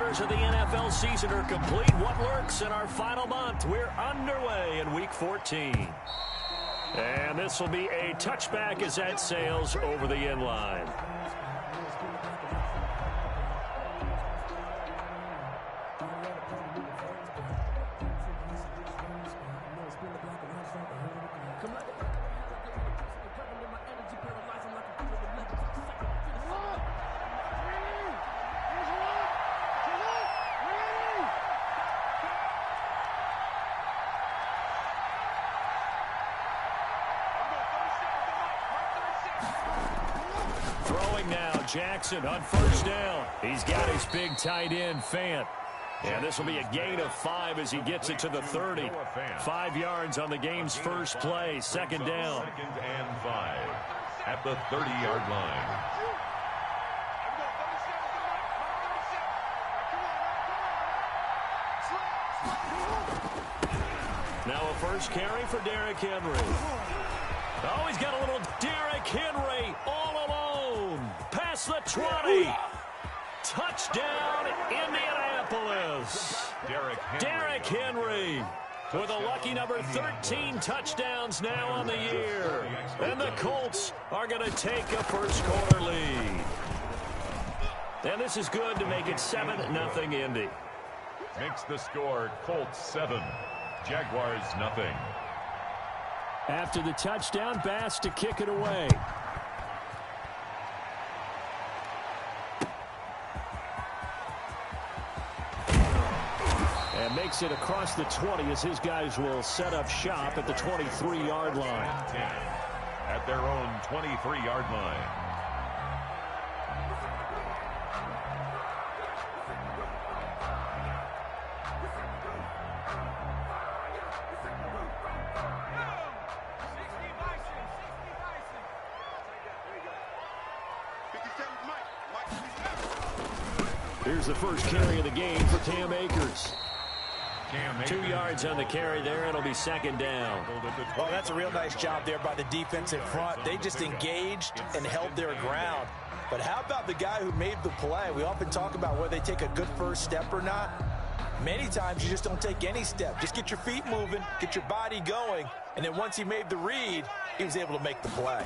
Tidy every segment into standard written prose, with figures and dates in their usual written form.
quarters of the NFL season are complete. What lurks in our final month? We're underway in Week 14. And this will be a touchback as that sails over the end line. Throwing now, Jackson on first down. He's got his big tight end, Fant. And this will be a gain of 5 as he gets it to the 30. 5 yards on the game's first play. Second down. Second and 5 at the 30-yard line. Now a first carry for Derrick Henry. Oh, he's got a little Derrick Henry all alone. Past the 20. Touchdown, Indianapolis. Derrick Henry with a lucky number 13 touchdowns now on the year. And the Colts are going to take a first-quarter lead. And this is good to make it 7-0 Indy. Makes the score Colts 7, Jaguars nothing. After the touchdown, Bass to kick it away. And makes it across the 20 as his guys will set up shop at the 23-yard line. At their own 23-yard line. Here's the first carry of the game for Cam Akers. 2 yards on the carry there. It'll be second down. Well, that's a real nice job there by the defensive front. They just engaged and held their ground. But how about the guy who made the play? We often talk about whether they take a good first step or not. Many times you just don't take any step. Just get your feet moving, get your body going, and then once he made the read, he was able to make the play.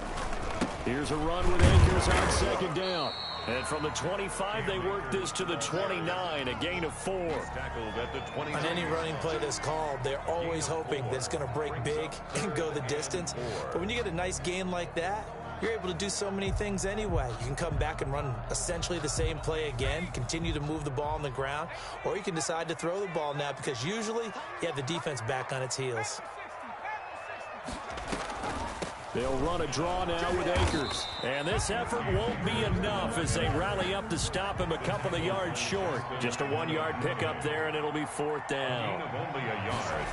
Here's a run with Akers on second down. And from the 25, they work this to the 29, a gain of 4. Tackled at the 20. On any running play that's called, they're always hoping that it's going to break big and go the distance. But when you get a nice gain like that, you're able to do so many things anyway. You can come back and run essentially the same play again, continue to move the ball on the ground, or you can decide to throw the ball now because usually you have the defense back on its heels. They'll run a draw now with Akers. And this effort won't be enough as they rally up to stop him a couple of yards short. Just a 1-yard pickup there, and it'll be fourth down. Only a yard.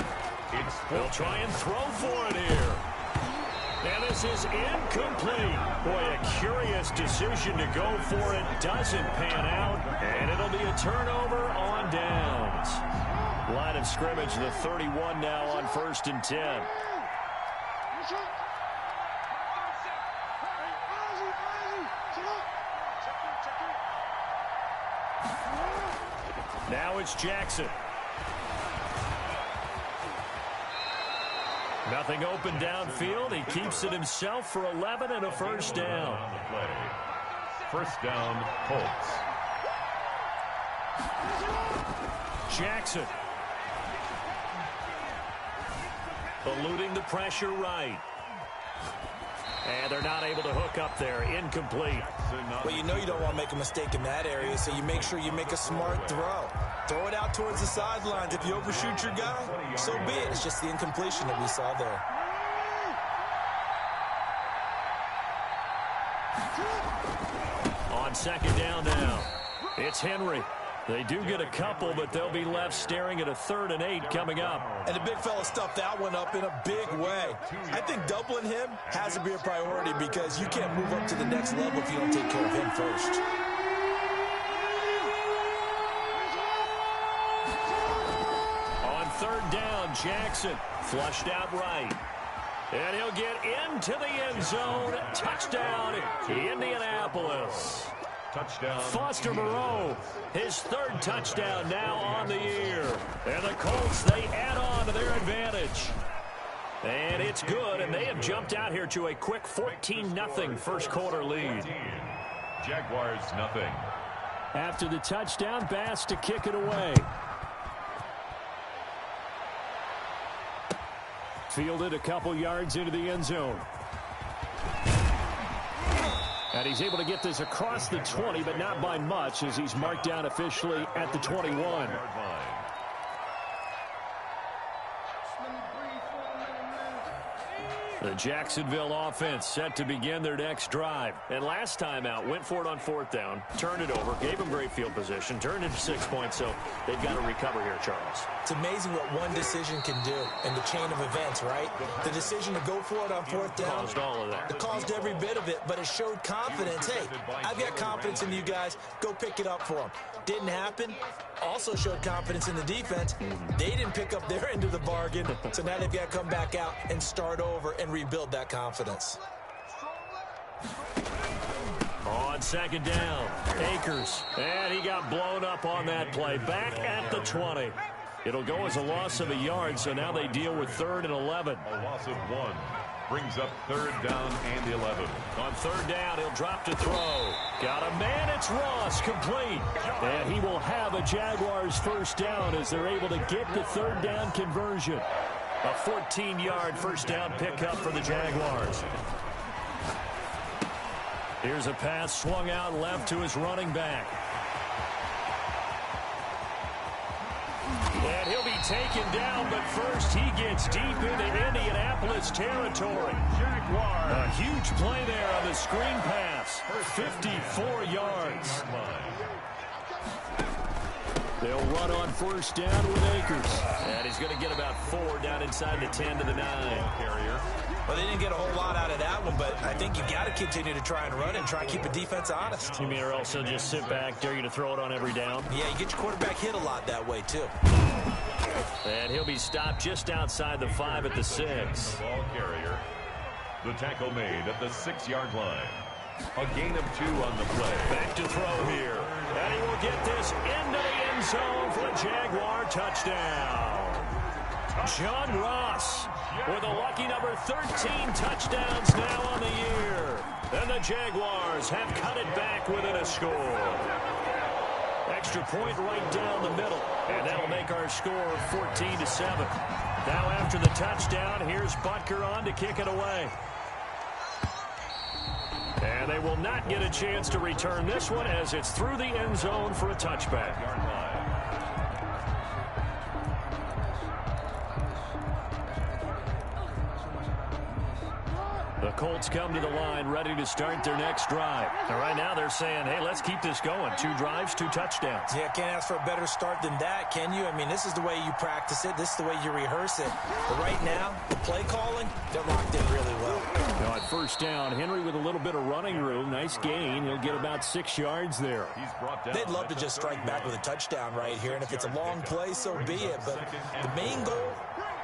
They'll try and throw for it here. And this is incomplete. Boy, a curious decision to go for it. Doesn't pan out. And it'll be a turnover on downs. Line of scrimmage, the 31 now on 1st and 10. Now it's Jackson. Nothing open downfield. He keeps it himself for 11 and a first down. On the play. First down, Colts. Jackson. Eluding the pressure right. And they're not able to hook up there. Incomplete. Well, you know you don't want to make a mistake in that area, so you make sure you make a smart throw. Throw it out towards the sidelines. If you overshoot your guy, so be it. It's just the incompletion that we saw there. On second down now, it's Henry. They do get a couple, but they'll be left staring at a 3rd and 8 coming up. And the big fella stuffed that one up in a big way. I think doubling him has to be a priority because you can't move up to the next level if you don't take care of him first. On 3rd down, Jackson flushed out right. And he'll get into the end zone. Touchdown, Indianapolis. Touchdown. Foster Moreau, his third touchdown now on the year. And the Colts, they add on to their advantage. And it's good, and they have jumped out here to a quick 14-0 first quarter lead. Jaguars nothing. After the touchdown, Bass to kick it away. Fielded a couple yards into the end zone. And he's able to get this across the 20, but not by much, as he's marked down officially at the 21. The Jacksonville offense set to begin their next drive. And last time out, went for it on fourth down, turned it over, gave them great field position, turned it to 6 points, so they've got to recover here, Charles. It's amazing what one decision can do in the chain of events, right? The decision to go for it on fourth down caused all of that. It caused every bit of it, but it showed confidence. Hey, I've got confidence in you guys. Go pick it up for them. Didn't happen. Also showed confidence in the defense. They didn't pick up their end of the bargain, so now they've got to come back out and start over and rebuild that confidence. On second down, Akers, and he got blown up on that play. Back at the 20. It'll go as a loss of a yard, so now they deal with 3rd and 11. A loss of 1 brings up 3rd down and 11. On 3rd down, he'll drop to throw. Got a man, it's Ross, complete. And he will have a Jaguars first down as they're able to get the 3rd down conversion. A 14-yard first down pickup for the Jaguars. Here's a pass swung out left to his running back. And he'll be taken down, but first he gets deep into Indianapolis territory. Jaguars. A huge play there on the screen pass. 54 yards. They'll run on first down with Akers. And he's going to get about 4 down inside the 10 to the 9. Carrier. Well, they didn't get a whole lot out of that one, but I think you've got to continue to try and run and try and keep the defense honest. You mean or else he'll just sit back, dare you to throw it on every down? Yeah, you get your quarterback hit a lot that way, too. And he'll be stopped just outside the 5 at the 6. Ball carrier. The tackle made at the 6-yard line. A gain of 2 on the play. Back to throw here. And he will get this into the end zone for a Jaguar touchdown. John Ross with a lucky number 13 touchdowns now on the year. And the Jaguars have cut it back within a score. Extra point right down the middle. And that'll make our score 14-7. Now after the touchdown, here's Butker on to kick it away. And they will not get a chance to return this one as it's through the end zone for a touchback. The Colts come to the line ready to start their next drive. And right now they're saying, hey, let's keep this going. 2 drives, 2 touchdowns. Yeah, can't ask for a better start than that, can you? I mean, this is the way you practice it. This is the way you rehearse it. But right now, the play calling, they're locked in really well. Now at first down, Henry with a little bit of running room. Nice gain. He'll get about 6 yards there. He's brought down. They'd love to just strike back with a touchdown right here. And if it's a long play, so be it. But the main goal,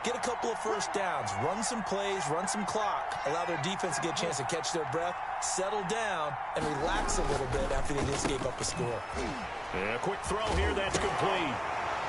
get a couple of first downs, run some plays, run some clock, allow their defense to get a chance to catch their breath, settle down, and relax a little bit after they just gave up a score. Yeah, quick throw here, that's complete.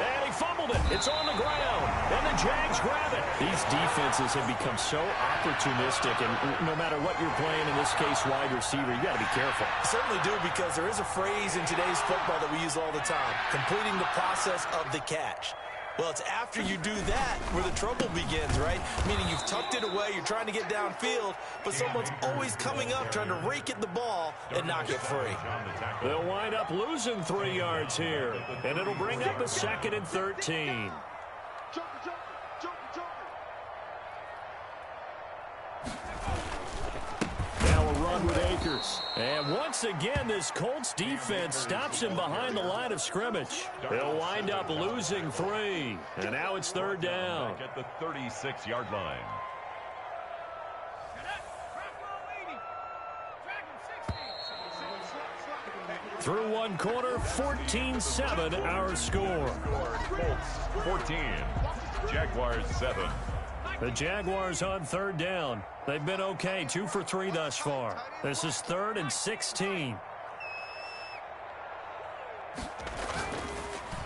And he fumbled it. It's on the ground. And the Jags grab it. These defenses have become so opportunistic, and no matter what you're playing, in this case, wide receiver, you got to be careful. Certainly do, because there is a phrase in today's football that we use all the time, completing the process of the catch. Well, it's after you do that where the trouble begins, right? Meaning you've tucked it away, you're trying to get downfield, but someone's always coming up trying to rake at the ball and knock it free. They'll wind up losing 3 yards here, and it'll bring up a 2nd and 13. Now a run with Akers. And once again, this Colts defense stops him behind the line of scrimmage. They'll wind up losing 3. And now it's 3rd down. At the 36-yard line. Through 1 quarter, 14-7 our score. Colts 14. Jaguars 7. The Jaguars on 3rd down. They've been okay, 2 for 3 thus far. This is 3rd and 16.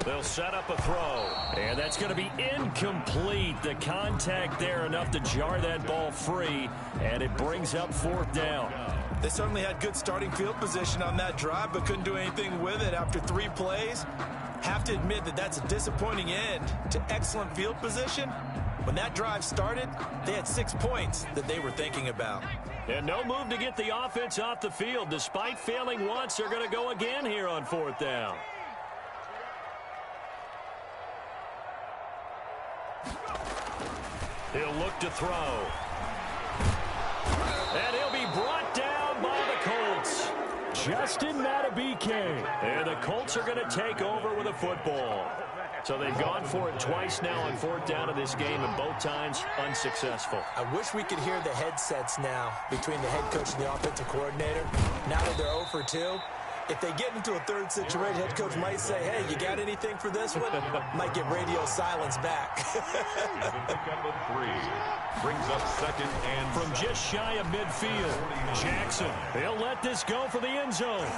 They'll set up a throw. And that's going to be incomplete. The contact there enough to jar that ball free. And it brings up 4th down. They certainly had good starting field position on that drive, but couldn't do anything with it after 3 plays. Have to admit that that's a disappointing end to excellent field position. When that drive started, they had 6 points that they were thinking about. And no move to get the offense off the field. Despite failing once, they're going to go again here on 4th down. He'll look to throw. And he'll be brought down by the Colts. Justin Madubuike. And the Colts are going to take over with a football. So they've gone for it twice now on 4th down in this game, and both times unsuccessful. I wish we could hear the headsets now between the head coach and the offensive coordinator. Now that they're 0 for 2, if they get into a third situation, head coach might say, hey, you got anything for this one? Might get radio silence back. Pickup of 3. Brings up 2nd and from just shy of midfield. Jackson, they'll let this go for the end zone.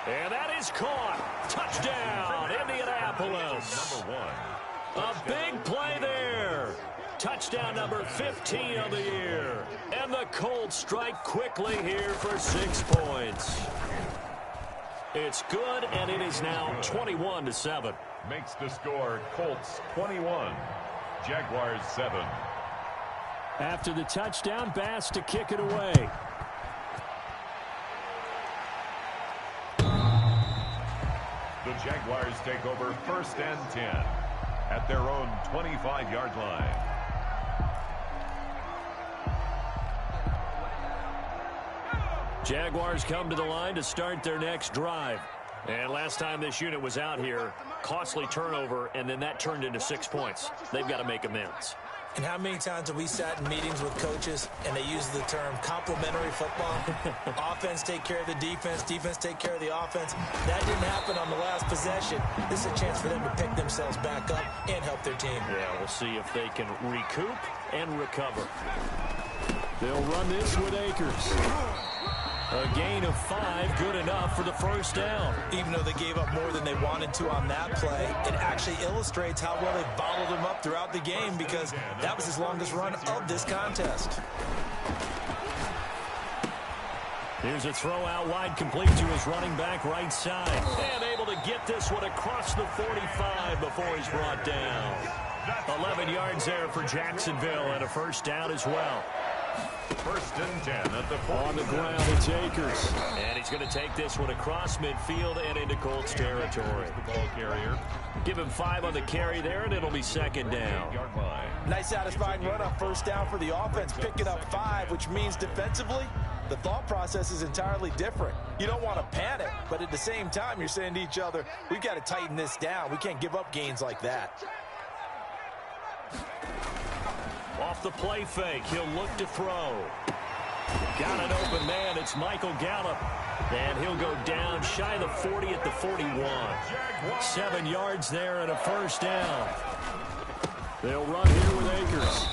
And that is caught. Touchdown, Indianapolis. Number 1. A big play there. Touchdown number 15 of the year. And the Colts strike quickly here for 6 points. It's good, and it is now 21-7. Makes the score Colts 21, Jaguars 7. After the touchdown, Bass to kick it away. The Jaguars take over 1st and 10 at their own 25-yard line. Jaguars come to the line to start their next drive. And last time this unit was out here, costly turnover, and then that turned into 6 points. They've got to make amends. And how many times have we sat in meetings with coaches and they use the term complementary football? Offense take care of the defense, defense take care of the offense. That didn't happen on the last possession. This is a chance for them to pick themselves back up and help their team. Yeah, we'll see if they can recoup and recover. They'll run this with Akers. A gain of 5, good enough for the 1st down. Even though they gave up more than they wanted to on that play, it actually illustrates how well they bottled him up throughout the game, because that was his longest run of this contest. Here's a throw out wide, complete to his running back right side. And able to get this one across the 45 before he's brought down. 11 yards there for Jacksonville, and a 1st down as well. 1st and 10 at the 40. On the ground, it's Akers. And he's going to take this one across midfield and into Colts territory. The ball carrier. Give him 5 on the carry there, and it'll be 2nd down. Nice satisfying run up 1st down for the offense, picking up 5, which means defensively, the thought process is entirely different. You don't want to panic, but at the same time, you're saying to each other, we've got to tighten this down. We can't give up gains like that. Off the play fake, he'll look to throw. Got an open man, it's Michael Gallup. And he'll go down shy of the 40 at the 41. 7 yards there and a 1st down. They'll run here with Akers.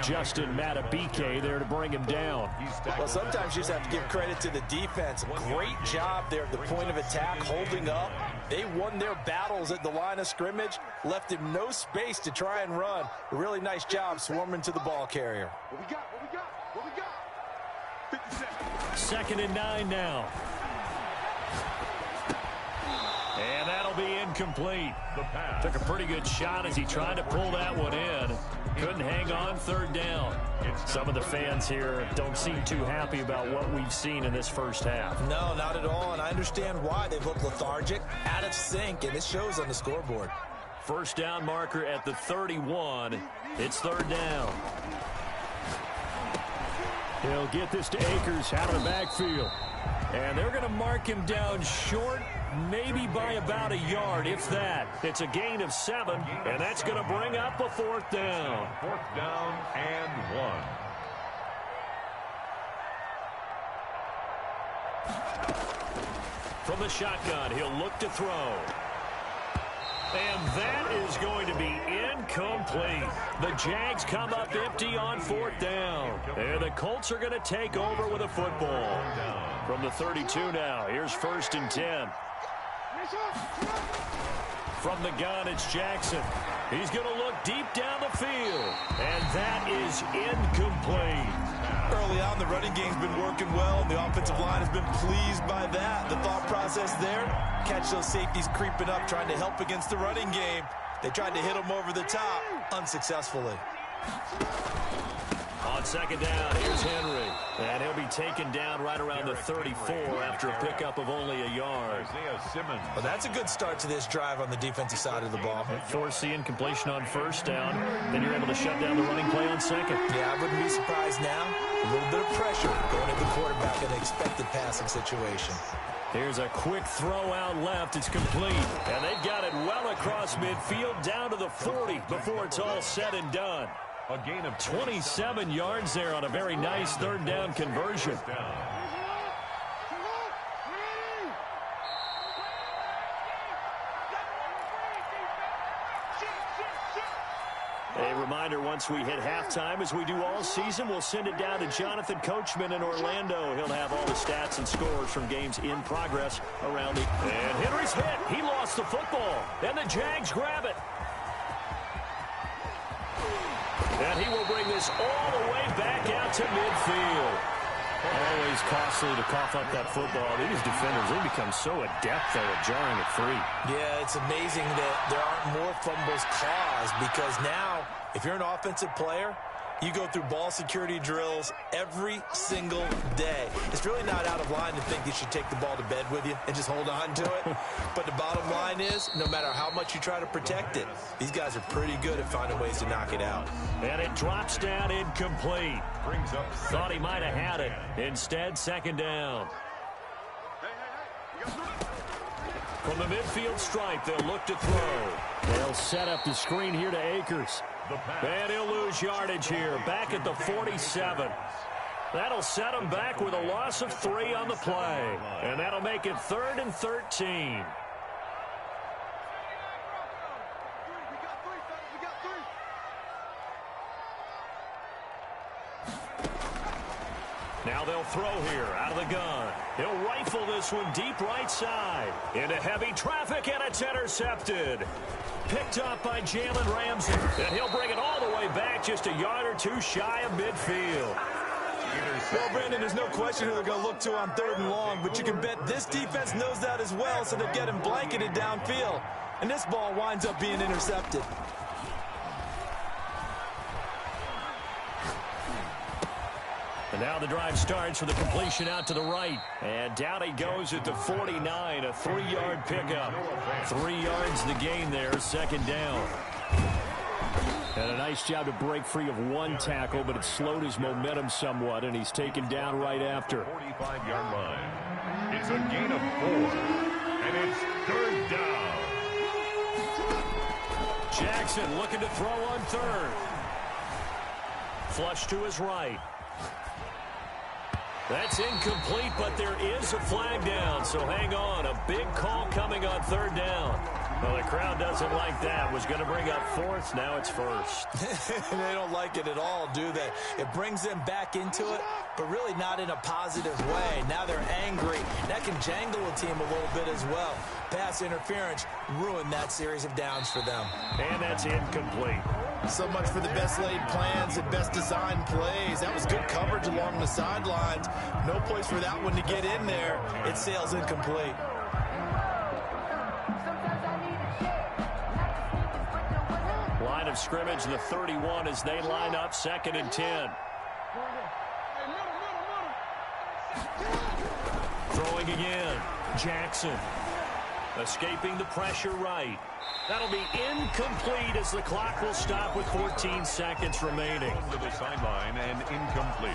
Justin Madubuike there to bring him down. Well, sometimes you just have to give credit to the defense. Great job there at the point of attack, holding up. They won their battles at the line of scrimmage, left him no space to try and run. A really nice job swarming to the ball carrier. What we got? 50 seconds. 2nd and 9 now. And that'll be incomplete. The pass. Took a pretty good shot as he tried to pull that one in. Couldn't hang on 3rd down. Some of the fans here don't seem too happy about what we've seen in this 1st half. No, not at all, and I understand why. They've looked lethargic, out of sync, and it shows on the scoreboard. 1st down marker at the 31. It's 3rd down. He'll get this to Akers out of the backfield. And they're going to mark him down short, maybe by about a yard, if that. It's a gain of 7, and that's going to bring up a 4th down. 4th down and 1. From the shotgun, he'll look to throw. And that is going to be incomplete. The Jags come up empty on 4th down. And the Colts are going to take over with a football. From the 32 now, here's 1st and 10. From the gun, it's Jackson. He's going to look deep down the field. And that is incomplete. Early on, the running game's been working well, and the offensive line has been pleased by that. The thought process there, catch those safeties creeping up, trying to help against the running game. They tried to hit him over the top, unsuccessfully. On second down, here's Henry. And he'll be taken down right around the 34 after a pickup of only a yard. Isaiah Simmons. Well, that's a good start to this drive on the defensive side of the ball. Force the incompletion on first down. Then you're able to shut down the running play on second. Yeah, I wouldn't be surprised now. A little bit of pressure going at the quarterback in an expected passing situation. Here's a quick throw out left. It's complete. And they've got it well across midfield down to the 40 before it's all said and done. A gain of 27 yards there on a very nice third down conversion. A reminder, once we hit halftime, as we do all season, we'll send it down to Jonathan Coachman in Orlando. He'll have all the stats and scores from games in progress around the... And Henry's hit. He lost the football. And the Jags grab it. And he will bring this all the way back out to midfield. Always costly to cough up that football. These defenders, they become so adept, though, at jarring it free. Yeah, it's amazing that there aren't more fumbles caused, because now, if you're an offensive player, you go through ball security drills every single day. It's really not out of line to think you should take the ball to bed with you and just hold on to it. But the bottom line is, no matter how much you try to protect it, these guys are pretty good at finding ways to knock it out. And it drops down incomplete. Brings up. Thought he might have had it. Instead, second down. From the midfield stripe, they'll look to throw. They'll set up the screen here to Akers. And he'll lose yardage here, back at the 47. That'll set him back with a loss of 3 on the play. And that'll make it 3rd and 13. Now they'll throw here out of the gun. He'll rifle this one deep right side. Into heavy traffic, and it's intercepted. Picked up by Jalen Ramsey. And he'll bring it all the way back just a yard or 2 shy of midfield. Well, Brandon, there's no question who they're going to look to on 3rd and long, but you can bet this defense knows that as well, so they're getting blanketed downfield. And this ball winds up being intercepted. And now the drive starts with a completion out to the right. And down he goes at the 49, a 3-yard pickup. 3 yards in the gain there, second down. And a nice job to break free of 1 tackle, but it slowed his momentum somewhat, and he's taken down right after. 45-yard line. It's a gain of 4, and it's 3rd down. Jackson looking to throw on 3rd. Flush to his right. That's incomplete, but there is a flag down, so hang on. A big call coming on 3rd down. Well, the crowd doesn't like that. Was going to bring up 4th. Now it's 1st. They don't like it at all, do they? It brings them back into it, but really not in a positive way. Now they're angry. That can jangle a team a little bit as well. Pass interference ruined that series of downs for them. And that's incomplete. So much for the best laid plans and best designed plays. That was good coverage along the sidelines. No place for that one to get in there. It sails incomplete. Line of scrimmage, the 31 as they line up, 2nd and 10. Throwing again. Jackson. Escaping the pressure right. That'll be incomplete as the clock will stop with 14 seconds remaining. To the sideline and incomplete.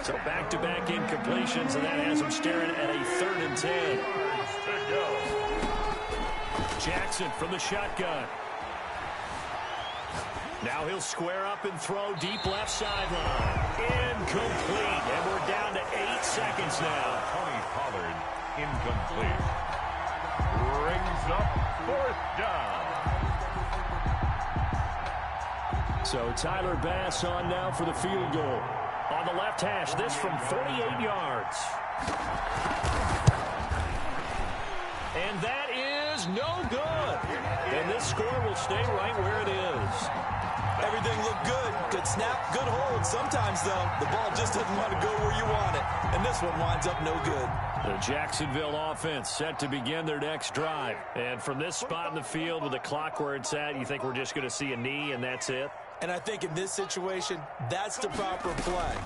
So back-to-back incompletions, and that has him staring at a 3rd and 10. To go. Jackson from the shotgun. Now he'll square up and throw deep left sideline. Incomplete, and we're down to 8 seconds now. Tony Pollard, incomplete. Brings up 4th down. So Tyler Bass on now for the field goal. On the left hash, this from 48 yards. is no good. And this score will stay right where it is. Everything looked good. Good snap, good hold. Sometimes, though, the ball just doesn't want to go where you want it. And this one winds up no good. The Jacksonville offense set to begin their next drive. And from this spot in the field with the clock where it's at, you think we're just going to see a knee and that's it? And I think in this situation, that's the proper play.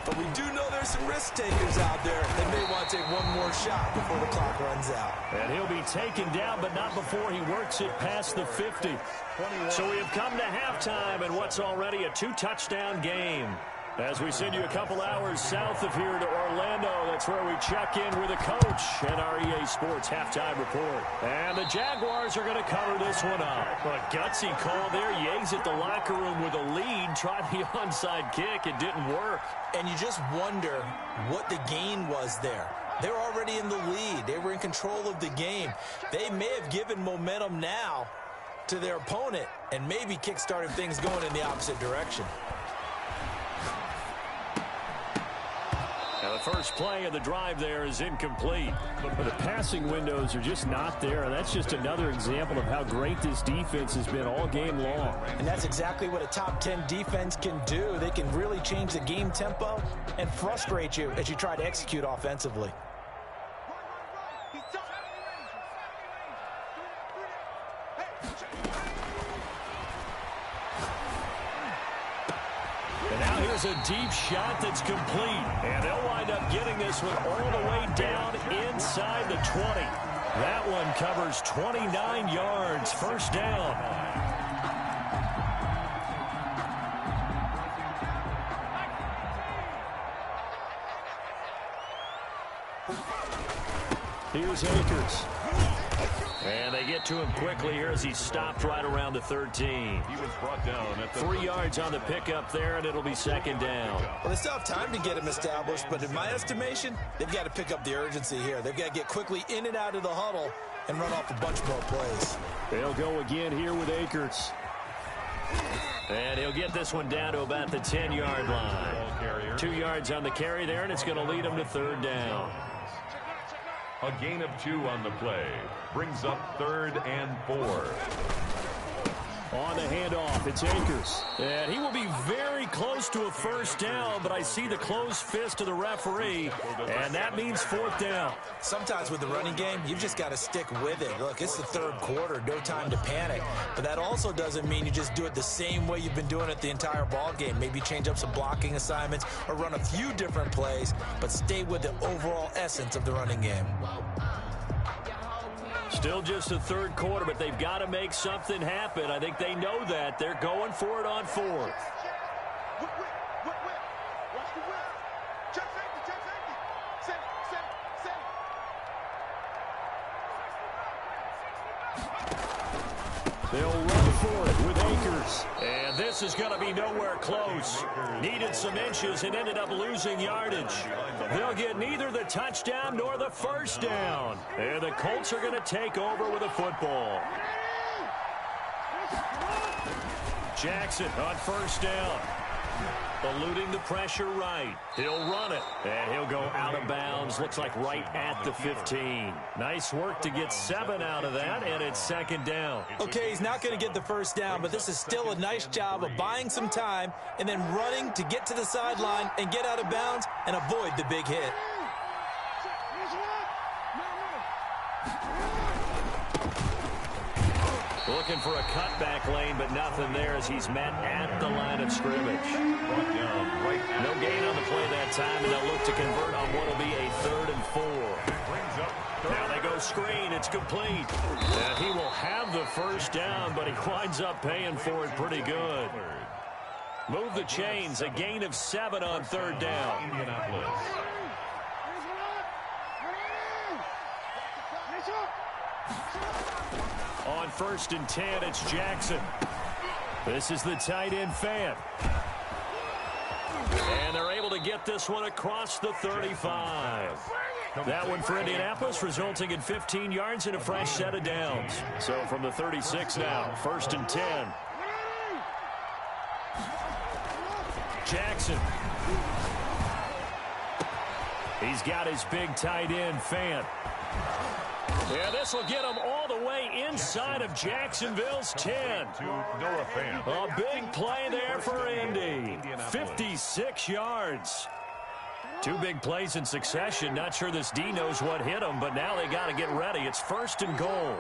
But we do know there's some risk takers out there that may want to take one more shot before the clock runs out. And he'll be taken down, but not before he works it past the 50. So we have come to halftime in what's already a 2-touchdown game. As we send you a couple hours south of here to Orlando, that's where we check in with a coach and our EA Sports halftime report. And the Jaguars are going to cover this one up. A gutsy call there. Yates at the locker room with a lead. Tried the onside kick. It didn't work. And you just wonder what the gain was there. They're already in the lead. They were in control of the game. They may have given momentum now to their opponent and maybe kick-started things going in the opposite direction. Now the first play of the drive there is incomplete. But the passing windows are just not there. And that's just another example of how great this defense has been all game long. And that's exactly what a top 10 defense can do. They can really change the game tempo and frustrate you as you try to execute offensively. A deep shot that's complete, and they'll wind up getting this one all the way down inside the 20. That one covers 29 yards, first down. Here's Akers. And they get to him quickly here as he stopped right around the 13. He was brought down at the 3 yards on the pickup there, and it'll be second down. Well, they still have time to get him established, but in my estimation, they've got to pick up the urgency here. They've got to get quickly in and out of the huddle and run off a bunch more plays. They'll go again here with Akers. And he'll get this one down to about the 10-yard line. 2 yards on the carry there, and it's going to lead him to third down. A gain of 2 on the play. Brings up 3rd and 4. On the handoff, it's Akers. And he will be very close to a first down, but I see the closed fist of the referee, and that means 4th down. Sometimes with the running game, you've just got to stick with it. Look, it's the 3rd quarter, no time to panic. But that also doesn't mean you just do it the same way you've been doing it the entire ball game. Maybe change up some blocking assignments or run a few different plays, but stay with the overall essence of the running game. Still just the 3rd quarter, but they've got to make something happen. I think they know that. They're going for it on 4th. They'll run for it with Akers. And this is going to be nowhere close. Needed some inches and ended up losing yardage. They'll get neither the touchdown nor the first down. And the Colts are going to take over with a football. Jackson on first down. Eluding the pressure right. He'll run it. And he'll go out of bounds. Looks like right at the 15. Nice work to get 7 out of that, and it's second down. Okay, he's not going to get the first down, but this is still a nice job of buying some time and then running to get to the sideline and get out of bounds and avoid the big hit. Looking for a cutback lane, but nothing there as he's met at the line of scrimmage. No gain on the play that time, and they'll look to convert on what will be a 3rd and 4. Now they go screen. It's complete. And he will have the first down, but he winds up paying for it pretty good. Move the chains. A gain of 7 on 3rd down. Indianapolis. On 1st and 10, it's Jackson. This is the tight end Fant. And they're able to get this one across the 35. That one for Indianapolis, resulting in 15 yards and a fresh set of downs. So from the 36 now, 1st and 10. Jackson. He's got his big tight end, Fant. Yeah, this will get them all the way inside of Jacksonville's 10. To Noah Fant. A big play there for Indy. 56 yards. Two big plays in succession. Not sure this D knows what hit them, but now they got to get ready. It's 1st and goal.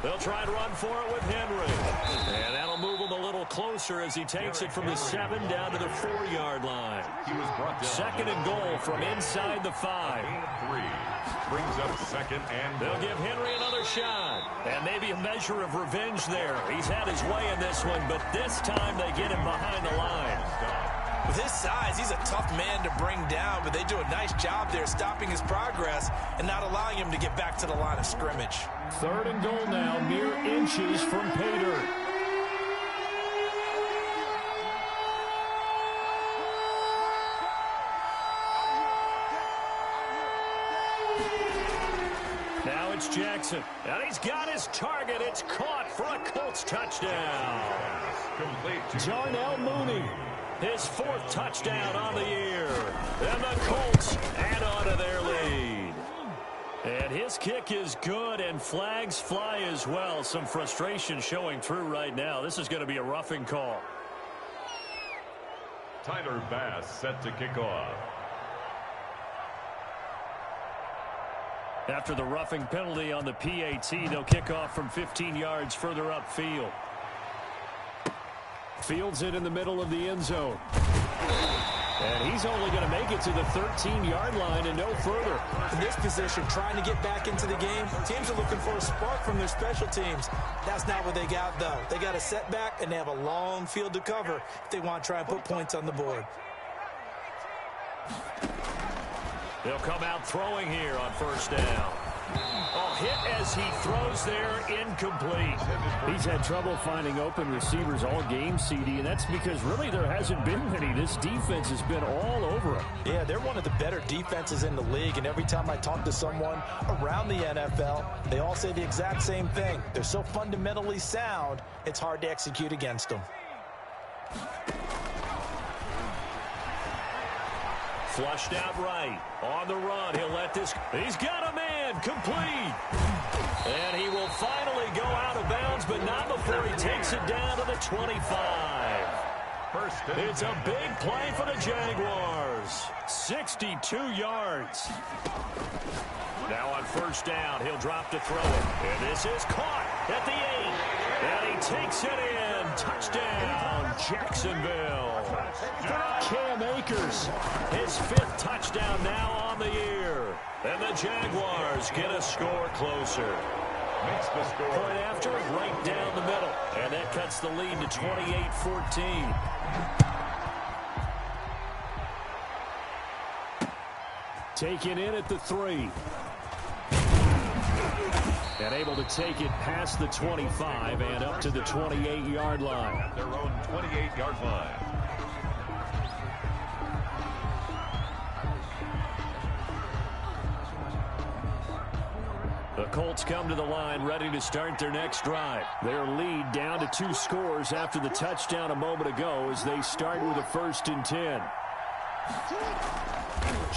They'll try and run for it with Henry. And that'll move him a little closer as he takes it from the 7 down to the 4-yard line. He was brought down. 2nd and goal from inside the 5. 3. Brings up 2nd and They'll give Henry another shot. And maybe a measure of revenge there. He's had his way in this one, but this time they get him behind the line. With his size, he's a tough man to bring down, but they do a nice job there stopping his progress and not allowing him to get back to the line of scrimmage. 3rd and goal now, mere inches from pay dirt. Now it's Jackson, and he's got his target. It's caught for a Colts touchdown. complete to Darnell Mooney, his 4th touchdown on the year. And the Colts add on to their lead. And his kick is good, and flags fly as well. Some frustration showing through right now. This is going to be a roughing call. Tyler Bass set to kick off. After the roughing penalty on the PAT, they'll kick off from 15 yards further upfield. Fields it in the middle of the end zone. And he's only going to make it to the 13-yard line and no further. In this position, trying to get back into the game, teams are looking for a spark from their special teams. That's not what they got, though. They got a setback, and they have a long field to cover if they want to try and put points on the board. They'll come out throwing here on 1st down. Oh, hit as he throws there, incomplete. He's had trouble finding open receivers all game, CD, and that's because really there hasn't been many. This defense has been all over him. Yeah, they're one of the better defenses in the league, and every time I talk to someone around the NFL, they all say the exact same thing. They're so fundamentally sound, it's hard to execute against them. Flushed out right. On the run, he'll let this... He's got a man, complete. And he will finally go out of bounds, but not before he takes it down to the 25. It's a big play for the Jaguars. 62 yards. Now on 1st down, he'll drop to throw it. And this is caught at the 8. And he takes it in. Touchdown, Jacksonville. Cam Akers, his 5th touchdown now on the year. And the Jaguars get a score closer. makes the score. Point after, right down the middle. And that cuts the lead to 28-14. Taken in at the 3. And able to take it past the 25 and up to the 28-yard line. At their own 28-yard line. The Colts come to the line ready to start their next drive. Their lead down to 2 scores after the touchdown a moment ago as they start with a 1st and 10.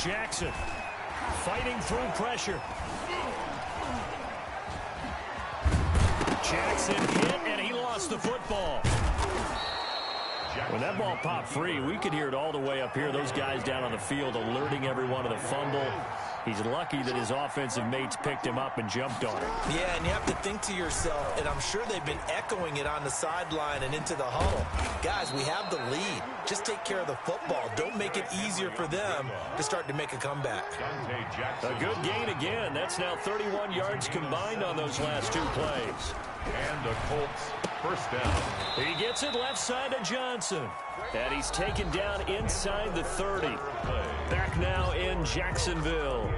Jackson fighting through pressure. Jackson hit, and he lost the football. When that ball popped free, we could hear it all the way up here. Those guys down on the field alerting everyone of the fumble. He's lucky that his offensive mates picked him up and jumped on it. Yeah, and you have to think to yourself, and I'm sure they've been echoing it on the sideline and into the huddle. Guys, we have the lead. Just take care of the football. Don't make it easier for them to start to make a comeback. A good gain again. That's now 31 yards combined on those last 2 plays. And the Colts first down. He gets it left side to Johnson. And he's taken down inside the 30. Back now in Jacksonville.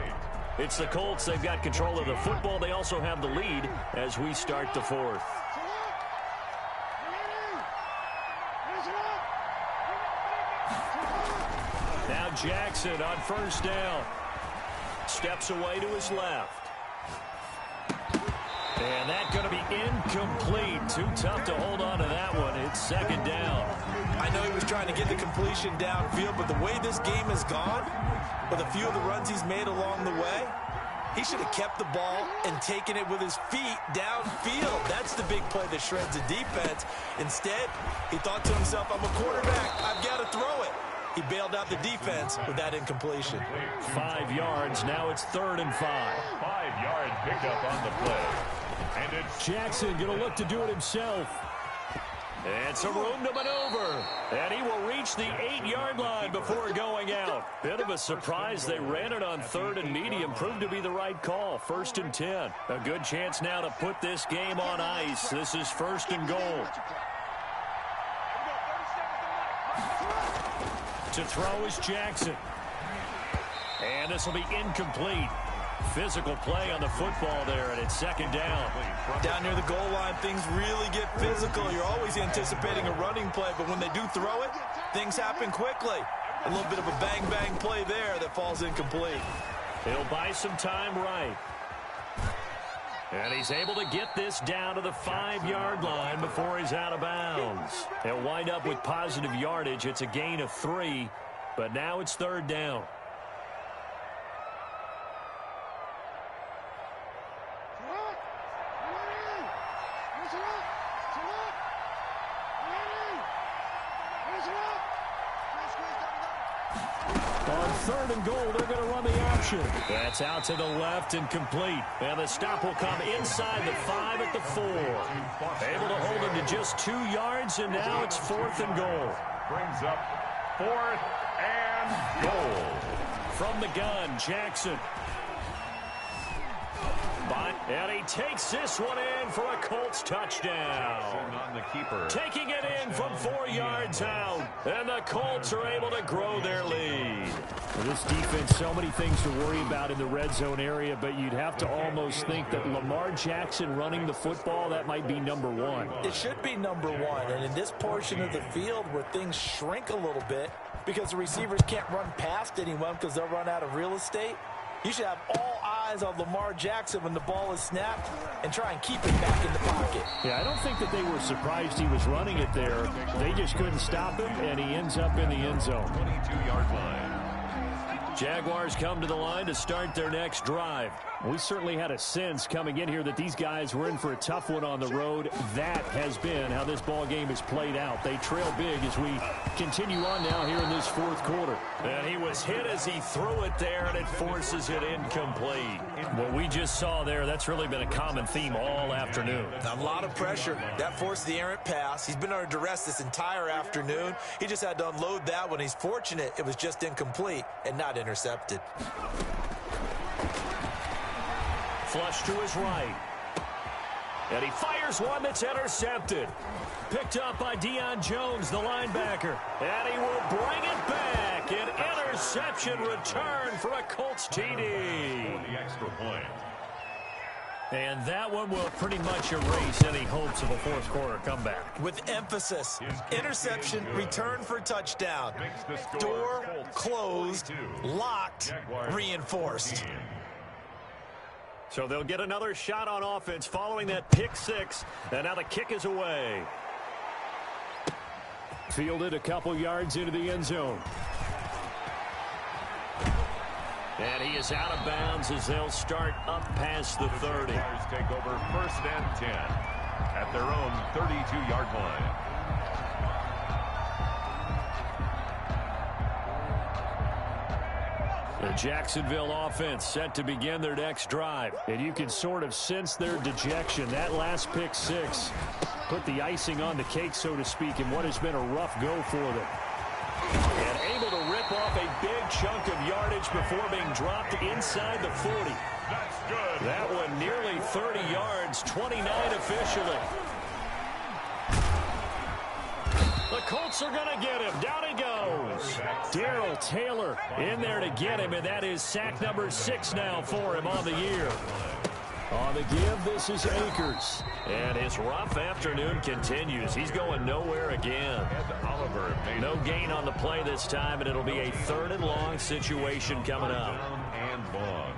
It's the Colts. They've got control of the football. They also have the lead as we start the 4th. Now Jackson on 1st down. Steps away to his left. And that's going to be incomplete. Too tough to hold on to that one. It's second down. I know he was trying to get the completion downfield, but the way this game has gone, with a few of the runs he's made along the way, he should have kept the ball and taken it with his feet downfield. That's the big play that shreds the defense. Instead, he thought to himself, I'm a quarterback. I've got to throw it. He bailed out the defense with that incompletion. 5 yards. Now it's 3rd and 5. 5-yard pickup on the play. And it's Jackson going to look to do it himself. And some room to maneuver. And he will reach the 8-yard line before going out. Bit of a surprise. They ran it on 3rd and medium. Proved to be the right call. 1st and 10. A good chance now to put this game on ice. This is 1st and goal. To throw is Jackson. And this will be incomplete. Physical play on the football there, and it's 2nd down. Down near the goal line, things really get physical. You're always anticipating a running play, but when they do throw it, things happen quickly. A little bit of a bang-bang play there that falls incomplete. He'll buy some time right. And he's able to get this down to the 5-yard line before he's out of bounds. He'll wind up with positive yardage. It's a gain of 3, but now it's 3rd down. On 3rd and goal, they're going to run the option. That's out to the left and complete. And the stop will come inside the 5 at the 4. Able to hold him to just 2 yards, and now it's 4th and goal. brings up 4th and goal. From the gun, Jackson. And he takes this one in for a Colts touchdown. On the keeper. Taking it in from 4 yards out. And the Colts are able to grow their lead. Well, this defense, so many things to worry about in the red zone area, but you'd have to almost think that Lamar Jackson running the football, that might be number one. It should be number one. And in this portion of the field where things shrink a little bit because the receivers can't run past anyone because they'll run out of real estate, you should have all eyes on Lamar Jackson when the ball is snapped and try and keep it back in the pocket. Yeah, I don't think that they were surprised he was running it there. They just couldn't stop him, and he ends up in the end zone. 22-yard line. Jaguars come to the line to start their next drive. We certainly had a sense coming in here that these guys were in for a tough one on the road. That has been how this ball game has played out. They trail big as we continue on now here in this fourth quarter. And he was hit as he threw it there, and it forces it incomplete. What we just saw there, that's really been a common theme all afternoon. A lot of pressure. That forced the errant pass. He's been under duress this entire afternoon. He just had to unload that one. He's fortunate it was just incomplete and not intercepted. Flush to his right. And he fires one that's intercepted. Picked up by Deion Jones, the linebacker. And he will bring it back. An interception return for a Colts TD. The extra point. And that one will pretty much erase any hopes of a fourth quarter comeback. With emphasis, interception, return for touchdown. Door closed, locked, reinforced. So they'll get another shot on offense following that pick six. And now the kick is away. Fielded a couple yards into the end zone. And he is out of bounds as they'll start up past the 30. Jaguars take over 1st and 10 at their own 32-yard line. The Jacksonville offense set to begin their next drive. And you can sort of sense their dejection. That last pick six put the icing on the cake, so to speak, in what has been a rough go for them. And able to rip off a big chunk of yardage before being dropped inside the 40. That's good. That one nearly 30 yards, 29 officially. The Colts are going to get him. Down he goes. Darrell Taylor in there to get him, and that is sack number 6 now for him on the year. On the give, this is Akers. And his rough afternoon continues. He's going nowhere again. Oliver No gain on the play this time, and it'll be a 3rd and long situation coming up. and long.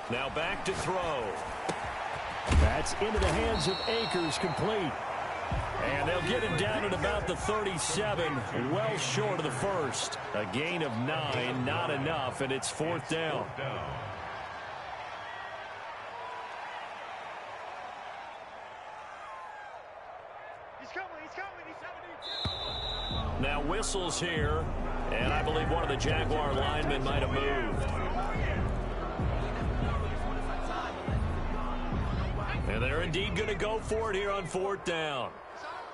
Now back to throw. That's into the hands of Akers, complete. And they'll get him down at about the 37, well short of the first. A gain of 9, not enough, and it's fourth down. Now whistles here, and I believe one of the Jaguar linemen might have moved. And they're indeed going to go for it here on fourth down.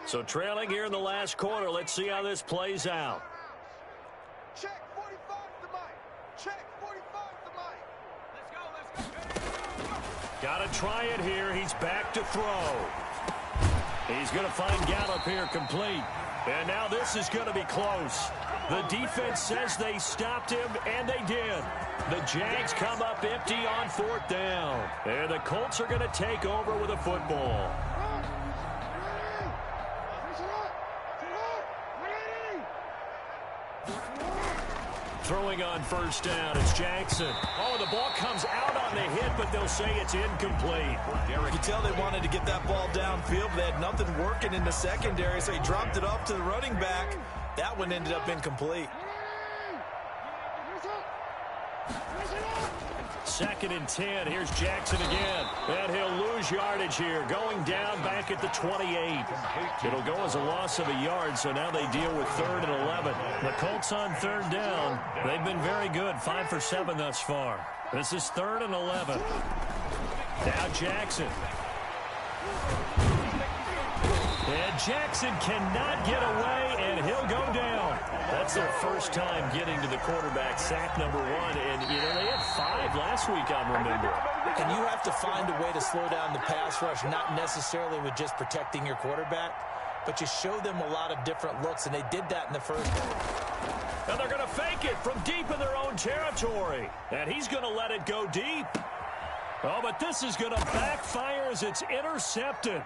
So trailing here in the last quarter, let's see how this plays out. Check 45 the mic. Check 45 the mic. Let's go. Got to try it here. He's back to throw. He's going to find Gallup here, complete. And now this is going to be close. The defense says they stopped him, and they did. The Jags come up empty on fourth down. And the Colts are going to take over with a football. Throwing on first down, it's Jackson. Oh, the ball comes out on the hit, but they'll say it's incomplete. You can tell they wanted to get that ball downfield, but they had nothing working in the secondary, so he dropped it off to the running back. That one ended up incomplete. Second and 10. Here's Jackson again. And he'll lose yardage here. Going down back at the 28. It'll go as a loss of a yard, so now they deal with 3rd and 11. The Colts on 3rd down. They've been very good. 5 for 7 thus far. This is 3rd and 11. Now Jackson. And Jackson cannot get away, and he'll go down. That's their first time getting to the quarterback, sack number 1. And, you know, they had 5 last week, I remember. And you have to find a way to slow down the pass rush, not necessarily with just protecting your quarterback, but you show them a lot of different looks, and they did that in the first half. And they're going to fake it from deep in their own territory. And he's going to let it go deep. Oh, but this is going to backfire as it's intercepted.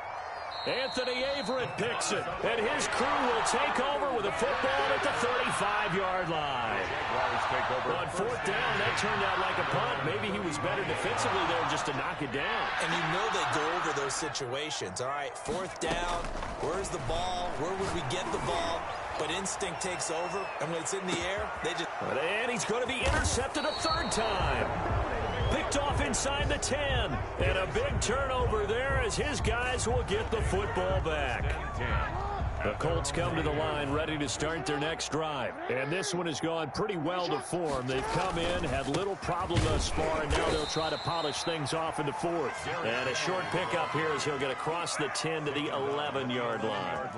Anthony Averett picks it, and his crew will take over with a football at the 35-yard line. On fourth down, that turned out like a punt. Maybe he was better defensively there just to knock it down. And you know they go over those situations. All right, fourth down, where's the ball? Where would we get the ball? But instinct takes over, and when it's in the air, they just... And he's going to be intercepted a 3rd time. Picked off inside the 10. And a big turnover there as his guys will get the football back. The Colts come to the line ready to start their next drive. And this one has gone pretty well to form. They've come in, had little problem thus far, and now they'll try to polish things off in the 4th. And a short pickup here as he'll get across the 10 to the 11-yard line.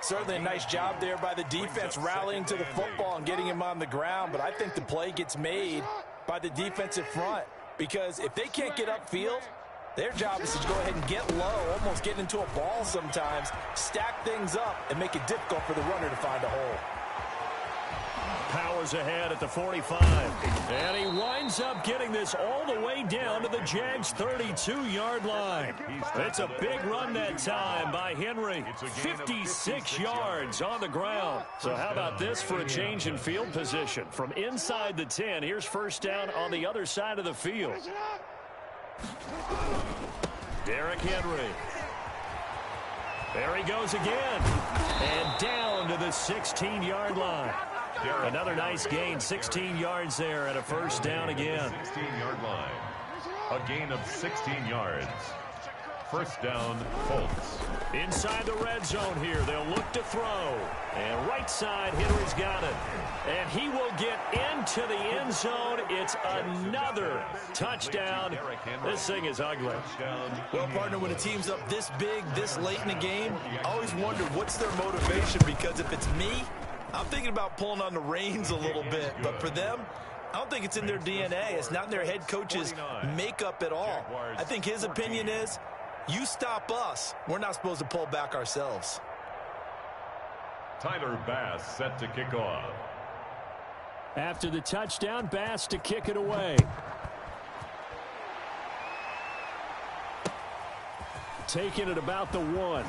Certainly a nice job there by the defense rallying to the football and getting him on the ground. But I think the play gets made by the defensive front, because if they can't get upfield, their job is to go ahead and get low, almost get into a ball sometimes, stack things up, and make it difficult for the runner to find a hole. Powers ahead at the 45. And he winds up getting this all the way down to the Jags' 32-yard line. It's a big run that time by Henry. 56 yards on the ground. So how about this for a change in field position? From inside the 10, here's first down on the other side of the field. Derrick Henry. There he goes again. And down to the 16-yard line. Another nice gain, 16 yards there, and a first down again. 16-yard line. A gain of 16 yards. First down, Colts. Inside the red zone here, they'll look to throw. And right side, Henry's got it. And he will get into the end zone. It's another touchdown. This thing is ugly. Well, partner, when a team's up this big, this late in the game, I always wonder what's their motivation, because if it's me, I'm thinking about pulling on the reins a little bit. But for them, I don't think it's in their DNA. It's not in their head coach's makeup at all. I think his opinion is, you stop us, we're not supposed to pull back ourselves. Tyler Bass set to kick off. After the touchdown, Bass to kick it away. Taking it about the 1.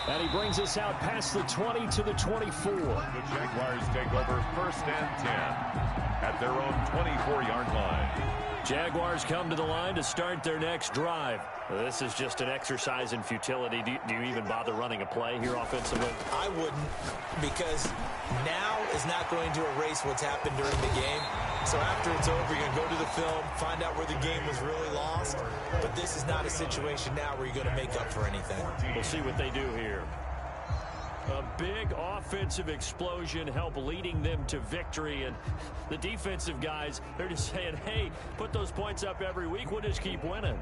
And he brings us out past the 20 to the 24. The Jaguars take over first and 10. at their own 24-yard line. Jaguars come to the line to start their next drive. This is just an exercise in futility. Do you even bother running a play here offensively? I wouldn't, because now is not going to erase what's happened during the game. So after it's over, you're going to go to the film, find out where the game was really lost. But this is not a situation now where you're going to make up for anything. We'll see what they do here. A big offensive explosion help leading them to victory. And the defensive guys, they're just saying, hey, put those points up every week. We'll just keep winning.